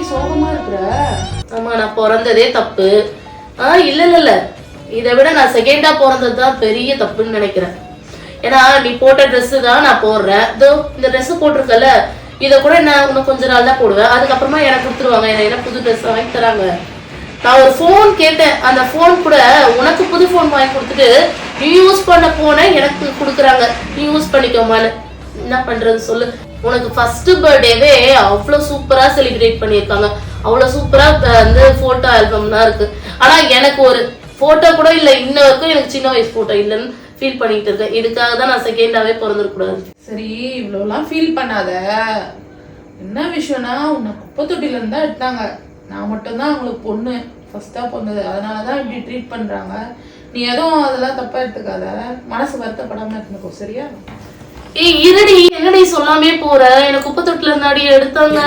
சோகமா இருக்கிற? ஆமா, நான் பிறந்ததே தப்பு. இல்ல இல்ல இல்ல, இதை விட நான் செகண்டா பிறந்ததுதான் பெரிய தப்புன்னு நினைக்கிறேன். ஏன்னா நீ போட்ட ட்ரெஸ் தான் நான் போடுறேன். இதோ இந்த ட்ரெஸ் போட்டிருக்கல, இதை கூட நான் இன்னும் கொஞ்ச நாள் தான் போடுவேன். அதுக்கப்புறமா எனக்கு கொடுத்துருவாங்க, என்ன புது ட்ரெஸ் வாங்கி தராங்க. நான் ஒரு ஃபோன் கேட்டேன், அந்த ஃபோன் கூட உனக்கு புது ஃபோன் வாங்கி கொடுத்துட்டு நீ யூஸ் பண்ண போன எனக்கு கொடுக்குறாங்க, நீ யூஸ் பண்ணிக்கோமான்னு. என்ன பண்றது சொல்லு. உனக்கு ஃபர்ஸ்ட் பர்த்டேவே அவ்வளோ சூப்பரா செலிப்ரேட் பண்ணியிருக்காங்க, அவ்வளோ சூப்பரா வந்து போட்டோ ஆல்பம்லாம் இருக்கு. ஆனா எனக்கு ஒரு போட்டோ கூட இல்லை, இன்ன வரைக்கும் எனக்கு சின்ன வயசு போட்டோ இல்லைன்னு ஃபீல் பண்ணிட்டு இருக்கேன். இதுக்காக தான் நான் செகண்டாவே பிறந்திருக்கூடாது. சரி, இவ்வளோலாம் ஃபீல் பண்ணாத. என்ன விஷயம்னா, உன்னை குப்பை தொட்டில இருந்தா எடுத்தாங்க. நான் மட்டும்தான் அவங்களுக்கு பொண்ணு, ஃபர்ஸ்டா பொண்ணு. அதனாலதான் இப்படி ட்ரீட் பண்றாங்க. நீ எதுவும் அதெல்லாம் தப்பா எடுத்துக்காத, மனசு வருத்தப்படாம இருந்துக்கோ, சரியா? ஏய் இருடி, என்னடி சொல்லாமே போற? எனக்கு குப்பை தொட்டில இருந்தாடி எடுத்தாங்க.